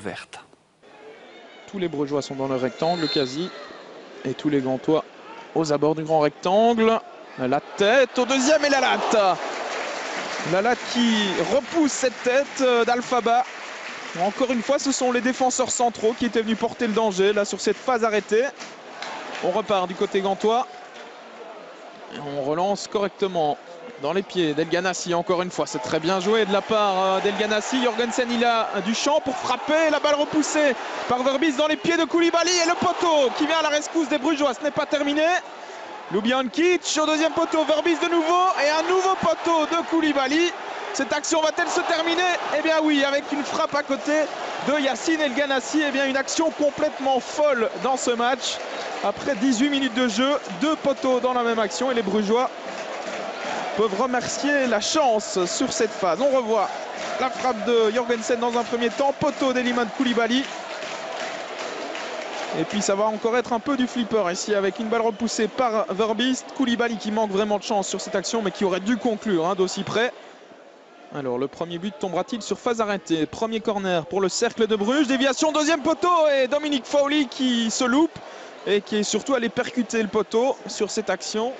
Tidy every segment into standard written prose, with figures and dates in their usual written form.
verte. Tous les Brugeois sont dans le rectangle quasi. Et tous les Gantois aux abords du grand rectangle. La tête au deuxième et la latte. La latte qui repousse cette tête d'Alphaba. Encore une fois, ce sont les défenseurs centraux qui étaient venus porter le danger là sur cette phase arrêtée. On repart du côté gantois. Et on relance correctement dans les pieds d'El Ganassi. Encore une fois, c'est très bien joué de la part d'El Ganassi. Jorgensen, il a du champ pour frapper. La balle repoussée par Verbis dans les pieds de Koulibaly. Et le poteau qui vient à la rescousse des Brugeois. Ce n'est pas terminé. Ljubijankic au deuxième poteau. Verbis de nouveau. Et un nouveau poteau de Koulibaly. Cette action va-t-elle se terminer? Eh bien oui, avec une frappe à côté de Yacine El Ganassi. Eh bien une action complètement folle dans ce match. Après 18 minutes de jeu, 2 poteaux dans la même action. Et les Brugeois peuvent remercier la chance sur cette phase. On revoit la frappe de Jorgensen dans un premier temps. Poteau d'Elimane Koulibaly. Et puis ça va encore être un peu du flipper ici avec une balle repoussée par Verbis. Koulibaly qui manque vraiment de chance sur cette action mais qui aurait dû conclure d'aussi près. Alors le premier but tombera-t-il sur phase arrêtée? Premier corner pour le cercle de Bruges. Déviation deuxième poteau et Dominique Fowley qui se loupe et qui est surtout allé percuter le poteau sur cette action.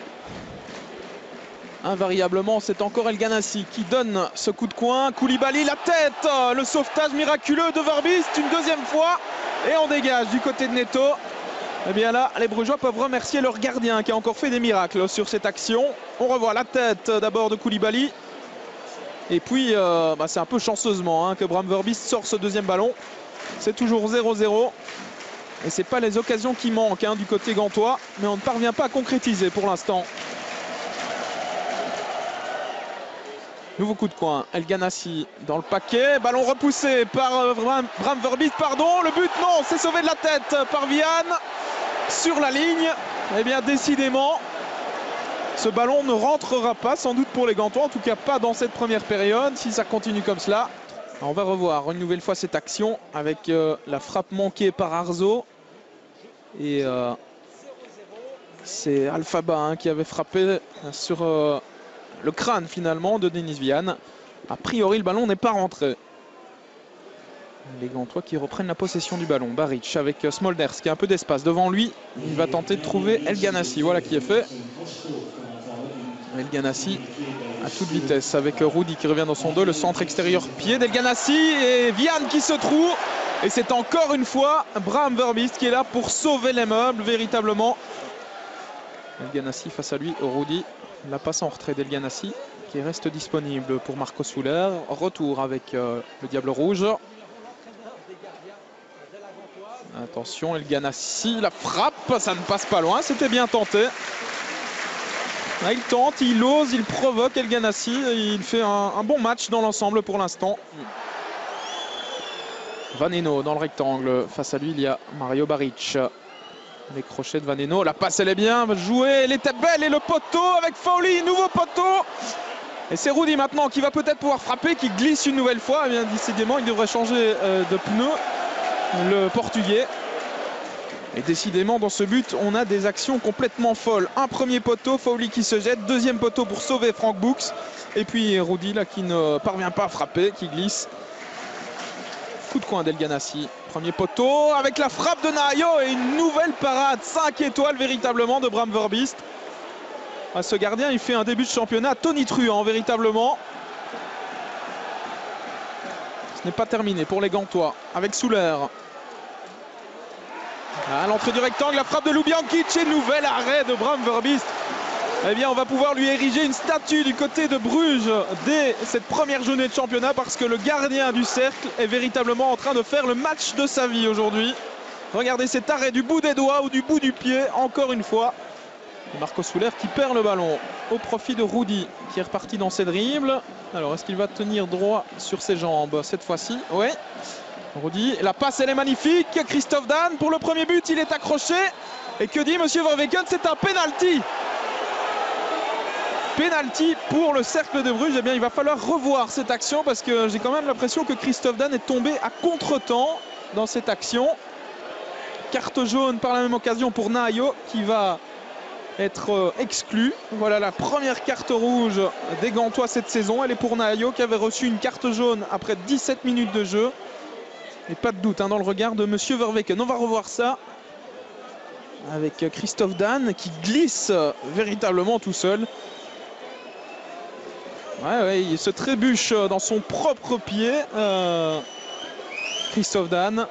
Invariablement, c'est encore El Ganassi qui donne ce coup de coin. Koulibaly, la tête, le sauvetage miraculeux de Verbis une deuxième fois. Et on dégage du côté de Neto. Et bien là, les Brugeois peuvent remercier leur gardien qui a encore fait des miracles sur cette action. On revoit la tête d'abord de Koulibaly. Et puis, c'est un peu chanceusement que Bram Verbis sort ce deuxième ballon. C'est toujours 0-0. Et ce n'est pas les occasions qui manquent du côté gantois. Mais on ne parvient pas à concrétiser pour l'instant. Nouveau coup de coin, El Ganassi dans le paquet. Ballon repoussé par Bram Verbis, pardon. Le but, non, c'est sauvé de la tête par Vian. Sur la ligne. Eh bien, décidément, ce ballon ne rentrera pas, sans doute pour les Gantois. En tout cas, pas dans cette première période. Si ça continue comme cela. Alors, on va revoir une nouvelle fois cette action avec la frappe manquée par Arzo. Et c'est Alphaba qui avait frappé sur le crâne finalement de Denis Vian. A priori, le ballon n'est pas rentré. Les Gantois qui reprennent la possession du ballon. Baric avec Smolders qui a un peu d'espace devant lui. Il va tenter de trouver El Ganassi. Voilà qui est fait. El Ganassi à toute vitesse avec Rudy qui revient dans son dos. Le centre extérieur pied d'El Ganassi et Vian qui se trouve. Et c'est encore une fois Bram Verbis qui est là pour sauver les meubles véritablement. El Ganassi face à lui, Rudy. La passe en retrait d'El Ganassi qui reste disponible pour Marco Soler. Retour avec le Diable Rouge. Attention, El Ganassi, la frappe, ça ne passe pas loin, c'était bien tenté. Là, il tente, il ose, il provoque El Ganassi. Il fait un bon match dans l'ensemble pour l'instant. Vaneno dans le rectangle. Face à lui, il y a Mario Baric. Les crochets de Vaneno. La passe, elle est bien jouée. Elle était belle. Et le poteau avec Fowley. Nouveau poteau. Et c'est Rudy maintenant qui va peut-être pouvoir frapper. Qui glisse une nouvelle fois. Eh bien, décidément, il devrait changer de pneu. Le Portugais. Et décidément, dans ce but, on a des actions complètement folles. Un premier poteau, Fowley qui se jette. Deuxième poteau pour sauver Frank Books. Et puis Rudy là qui ne parvient pas à frapper, qui glisse. Coup de coin d'El Ganassi. Premier poteau avec la frappe de Nahayo et une nouvelle parade 5 étoiles véritablement de Bram Verbis. Ce gardien, il fait un début de championnat tonitruant véritablement. Ce n'est pas terminé pour les Gantois avec Souler. À l'entrée du rectangle, la frappe de Ljubijankic et nouvel arrêt de Bram Verbis. Eh bien, on va pouvoir lui ériger une statue du côté de Bruges dès cette première journée de championnat parce que le gardien du cercle est véritablement en train de faire le match de sa vie aujourd'hui. Regardez cet arrêt du bout des doigts ou du bout du pied, encore une fois. Marco Soler qui perd le ballon au profit de Rudy qui est reparti dans ses dribbles. Alors, est-ce qu'il va tenir droit sur ses jambes cette fois-ci? Oui. Rudy, la passe, elle est magnifique. Christophe Dan pour le premier but, il est accroché. Et que dit Monsieur Verweken? C'est un penalty. Penalty pour le cercle de Bruges. Eh bien, il va falloir revoir cette action parce que j'ai quand même l'impression que Christophe Dan est tombé à contre-temps dans cette action. Carte jaune par la même occasion pour Nahayo qui va être exclu. Voilà la première carte rouge des Gantois cette saison. Elle est pour Nahayo qui avait reçu une carte jaune après 17 minutes de jeu. Et pas de doute dans le regard de Monsieur Verweken. On va revoir ça avec Christophe Dan qui glisse véritablement tout seul. Ouais, il se trébuche dans son propre pied. Christophe Dan.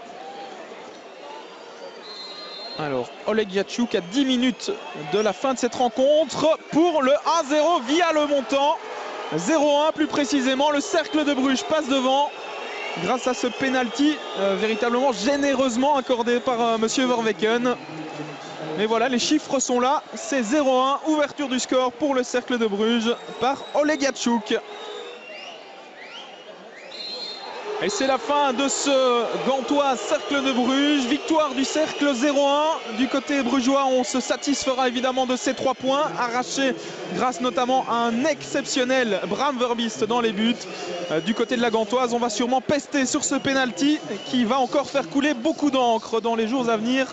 Alors, Oleg Yachuk à 10 minutes de la fin de cette rencontre pour le 1-0 via le montant. 0-1 plus précisément. Le Cercle de Bruges passe devant grâce à ce penalty véritablement généreusement accordé par Monsieur Verweken. Mais voilà, les chiffres sont là. C'est 0-1, ouverture du score pour le Cercle de Bruges par Oleg Yachuk. Et c'est la fin de ce Gantois Cercle de Bruges. Victoire du Cercle 0-1. Du côté brugeois, on se satisfera évidemment de ces 3 points arrachés grâce notamment à un exceptionnel Bram Verbiest dans les buts. Du côté de la Gantoise, on va sûrement pester sur ce penalty qui va encore faire couler beaucoup d'encre dans les jours à venir.